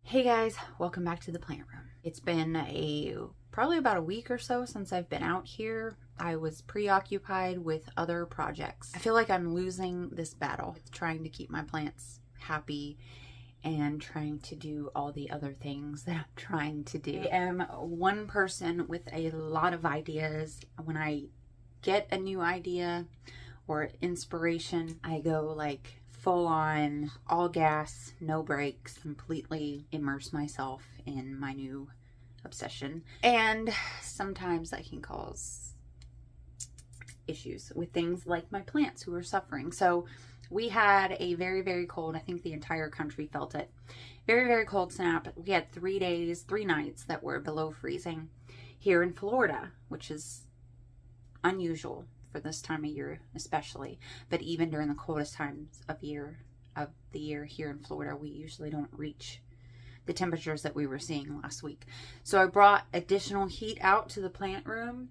Hey guys, welcome back to the plant room. It's been probably about a week or so since I've been out here. I was preoccupied with other projects. I feel like I'm losing this battle, trying to keep my plants happy and trying to do all the other things that I'm trying to do. I am one person with a lot of ideas. When I get a new idea or inspiration, I go like full on, all gas, no brakes, completely immerse myself in my new obsession. And sometimes that can cause issues with things like my plants who are suffering. So we had a very, very cold, I think the entire country felt it, very, very cold snap. We had 3 days, 3 nights that were below freezing here in Florida, which is unusual for this time of year especially, but even during the coldest times of the year here in Florida, we usually don't reach the temperatures that we were seeing last week. So I brought additional heat out to the plant room,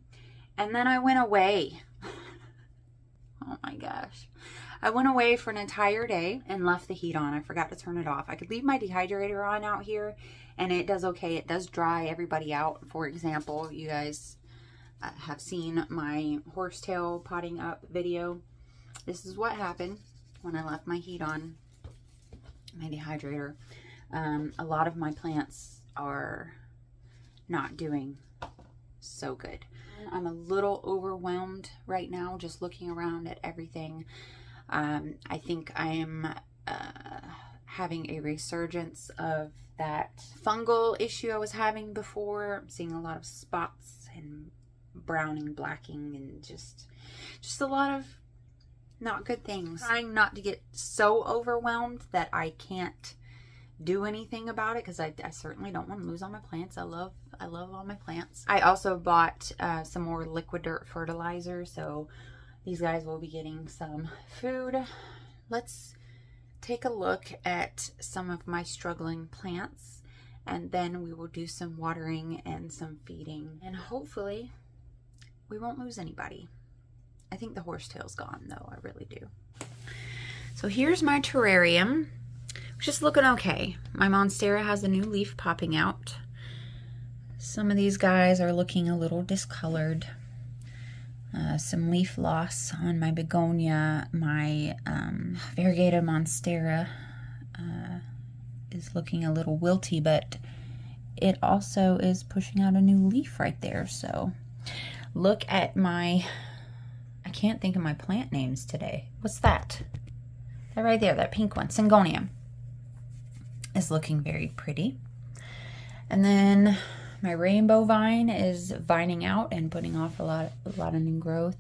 and then I went away. Oh my gosh. I went away for an entire day and left the heat on. I forgot to turn it off. I could leave my dehydrator on out here and it does okay. It does dry everybody out. For example, you guys have seen my horsetail potting up video. This is what happened when I left my heat on my dehydrator. A lot of my plants are not doing so good. I'm a little overwhelmed right now just looking around at everything. I think I am having a resurgence of that fungal issue I was having before. I'm seeing a lot of spots and browning, blacking, and just a lot of not good things. Trying not to get so overwhelmed that I can't do anything about it, because I certainly don't want to lose all my plants. I love all my plants. I also bought some more liquid dirt fertilizer, so these guys will be getting some food. Let's take a look at some of my struggling plants, and then we will do some watering and some feeding, and hopefully we won't lose anybody. I think the horsetail's gone though, I really do. So here's my terrarium, which is looking okay. My monstera has a new leaf popping out. Some of these guys are looking a little discolored. Some leaf loss on my begonia. My variegated monstera is looking a little wilty, but it also is pushing out a new leaf right there. So look at my, I can't think of my plant names today. What's that? That right there, that pink one, Syngonium, is looking very pretty. And then my rainbow vine is vining out and putting off a lot of new growth.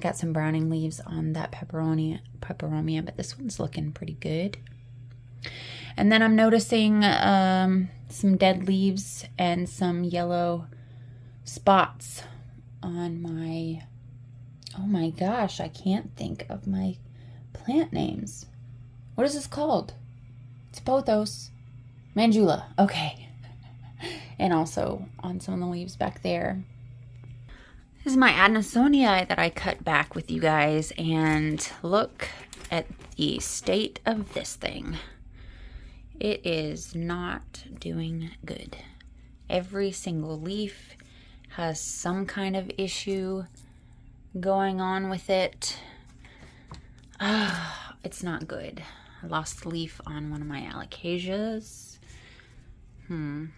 Got some browning leaves on that peperomia, but this one's looking pretty good. And then I'm noticing some dead leaves and some yellow spots on my, oh my gosh, I can't think of my plant names. What is this called? It's pothos. Mandula. Okay. And also on some of the leaves back there. This is my Adnisonia that I cut back with you guys, and look at the state of this thing. It is not doing good. Every single leaf has some kind of issue going on with it. It's not good. I lost a leaf on one of my alocasias. A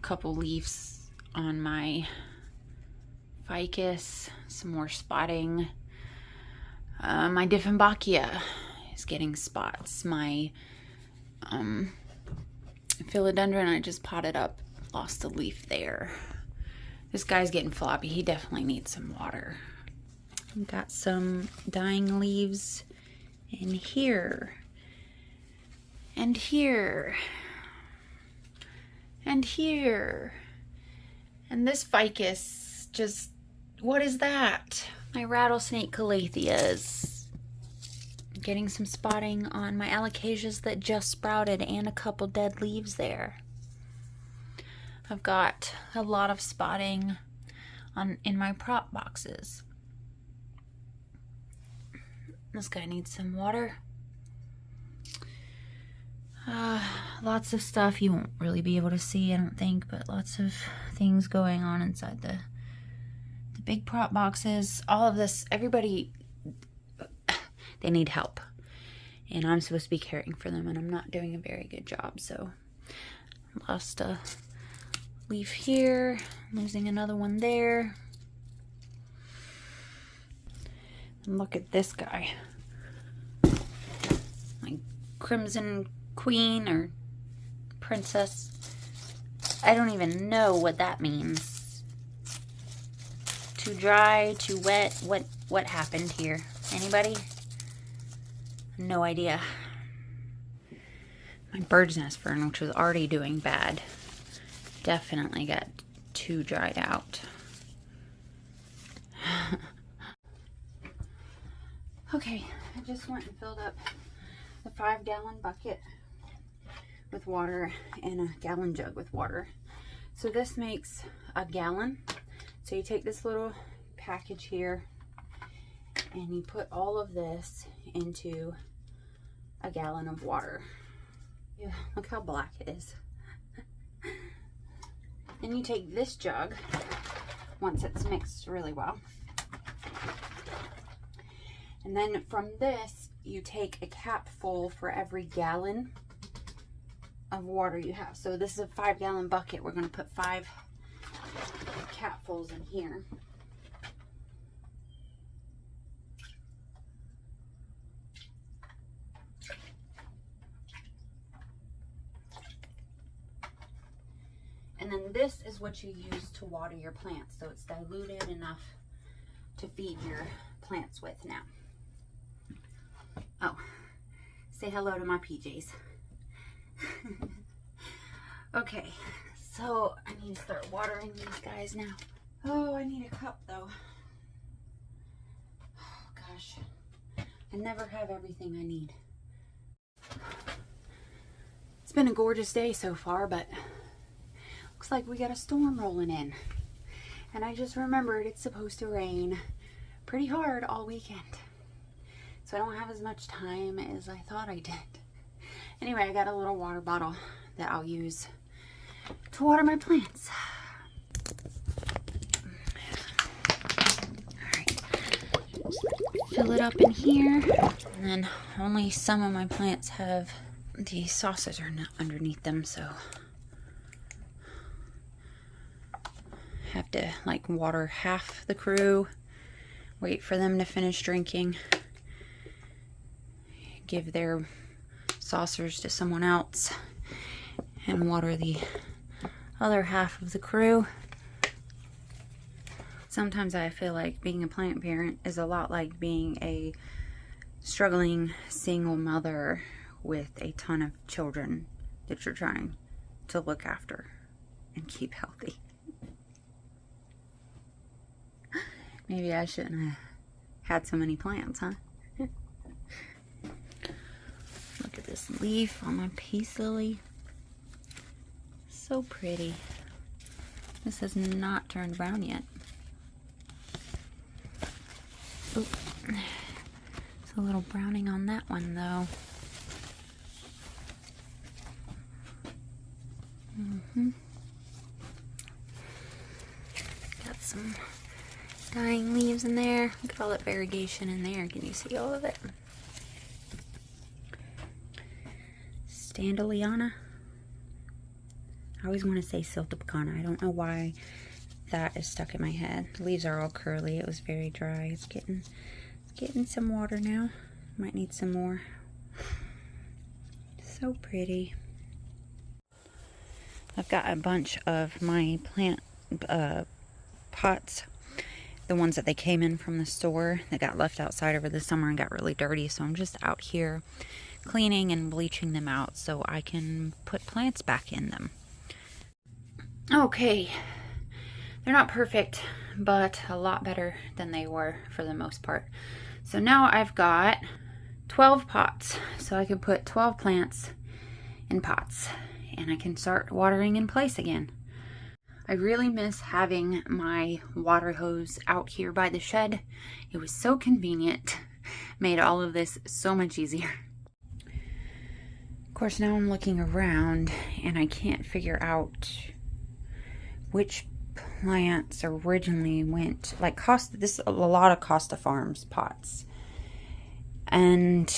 couple leaves on my ficus. Some more spotting. My Dieffenbachia is getting spots. My philodendron I just potted up lost a leaf there. This guy's getting floppy. He definitely needs some water. Got some dying leaves in here, and here, and here. And this ficus just, what is that? My rattlesnake calatheas. Getting some spotting on my alocasias that just sprouted, and a couple dead leaves there. I've got a lot of spotting in my prop boxes. This guy needs some water. lots of stuff you won't really be able to see, I don't think, but lots of things going on inside the big prop boxes. All of this, everybody, they need help. And I'm supposed to be caring for them, and I'm not doing a very good job, so lost a leaf here, losing another one there. And look at this guy. My Crimson Queen or Princess. I don't even know what that means. Too dry, too wet. What happened here? Anybody? No idea. My bird's nest fern, which was already doing bad, definitely got too dried out. Okay, I just went and filled up the 5-gallon bucket with water and a gallon jug with water. So this makes a gallon. So you take this little package here and you put all of this into a gallon of water. Yeah, look how black it is. Then you take this jug, once it's mixed really well, and then from this you take a cap full for every gallon of water you have. So this is a 5-gallon bucket. We're going to put 5 capfuls in here. And then this is what you use to water your plants. So it's diluted enough to feed your plants with now. Oh, say hello to my PJs. Okay, so I need to start watering these guys now. Oh, I need a cup though. Oh gosh, I never have everything I need. It's been a gorgeous day so far, but looks like we got a storm rolling in. And I just remembered it's supposed to rain pretty hard all weekend. So I don't have as much time as I thought I did. Anyway, I got a little water bottle that I'll use to water my plants. Alright, fill it up in here. And then only some of my plants have the saucers are not underneath them, so have to like water half the crew, wait for them to finish drinking, give their saucers to someone else, and water the other half of the crew. Sometimes I feel like being a plant parent is a lot like being a struggling single mother with a ton of children that you're trying to look after and keep healthy. Maybe I shouldn't have had so many plants, huh? Look at this leaf on my peace lily. So pretty. This has not turned brown yet. Oop. There's a little browning on that one though. Got some dying leaves in there. Look at all that variegation in there. Can you see all of it? Standoliana. I always want to say Siltopicana. I don't know why that is stuck in my head. The leaves are all curly. It was very dry. It's getting some water now. Might need some more. So pretty. I've got a bunch of my plant pots, the ones that they came in from the store that got left outside over the summer and got really dirty. So I'm just out here cleaning and bleaching them out so I can put plants back in them. Okay, they're not perfect, but a lot better than they were for the most part. So now I've got 12 pots, so I can put 12 plants in pots and I can start watering in place again. I really miss having my water hose out here by the shed. It was so convenient, made all of this so much easier. course, now I'm looking around and I can't figure out which plants originally went, like this a lot of Costa Farms pots, and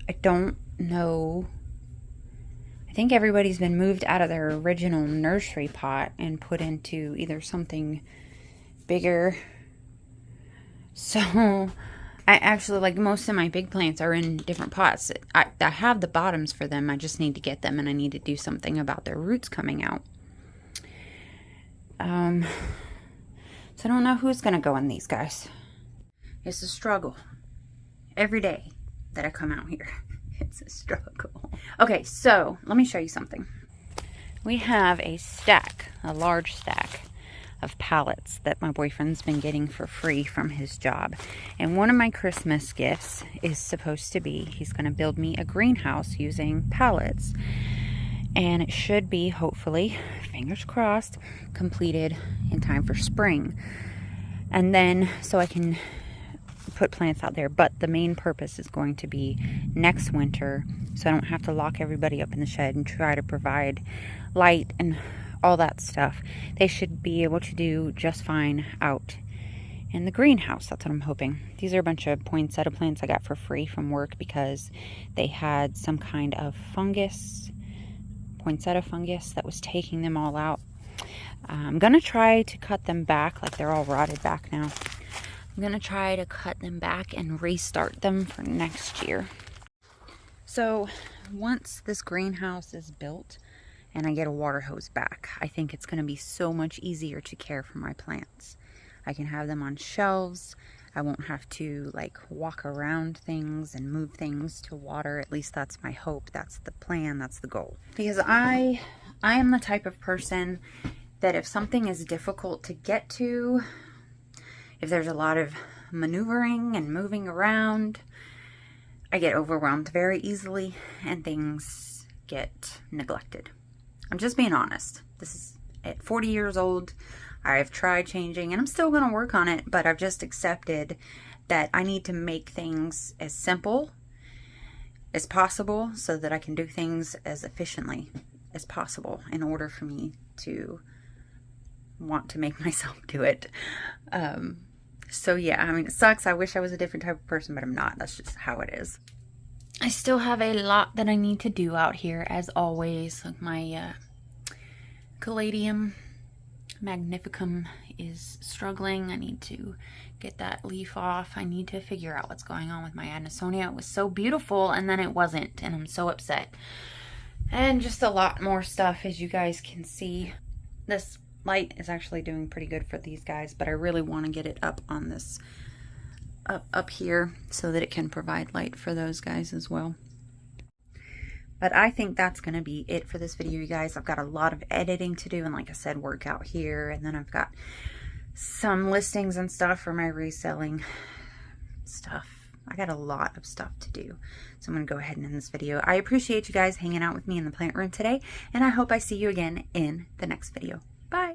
I don't know. I think everybody's been moved out of their original nursery pot and put into either something bigger. So I actually, like, most of my big plants are in different pots. I have the bottoms for them. I just need to get them, and I need to do something about their roots coming out. So I don't know who's going to go in these guys. It's a struggle. Every day that I come out here, it's a struggle. Okay, so let me show you something. We have a large stack of pallets that my boyfriend's been getting for free from his job. And one of my Christmas gifts is supposed to be, he's going to build me a greenhouse using pallets. And it should be, hopefully, fingers crossed, completed in time for spring. And then, so I can put plants out there. But the main purpose is going to be next winter, so I don't have to lock everybody up in the shed and try to provide light and all that stuff. They should be able to do just fine out in the greenhouse. That's what I'm hoping. These are a bunch of poinsettia plants I got for free from work because they had some kind of fungus, poinsettia fungus, that was taking them all out. I'm going to try to cut them back, like they're all rotted back now. I'm going to try to cut them back and restart them for next year. So once this greenhouse is built and I get a water hose back, I think it's going to be so much easier to care for my plants. I can have them on shelves. I won't have to, like, walk around things and move things to water. At least that's my hope. That's the plan. That's the goal. Because I am the type of person that if something is difficult to get to, if there's a lot of maneuvering and moving around, I get overwhelmed very easily and things get neglected. I'm just being honest. This is at 40 years old. I've tried changing and I'm still going to work on it, but I've just accepted that I need to make things as simple as possible so that I can do things as efficiently as possible in order for me to want to make myself do it. So yeah, I mean, it sucks. I wish I was a different type of person, but I'm not. That's just how it is. I still have a lot that I need to do out here, as always. Like my Caladium Magnificum is struggling. I need to get that leaf off. I need to figure out what's going on with my Adansonia. It was so beautiful and then it wasn't, and I'm so upset. And just a lot more stuff, as you guys can see. This light is actually doing pretty good for these guys, but I really want to get it up on this up here so that it can provide light for those guys as well. But I think that's going to be it for this video, you guys. I've got a lot of editing to do, and like I said, work out here, and then I've got some listings and stuff for my reselling stuff. I got a lot of stuff to do, so I'm going to go ahead and end this video. I appreciate you guys hanging out with me in the plant room today, and I hope I see you again in the next video.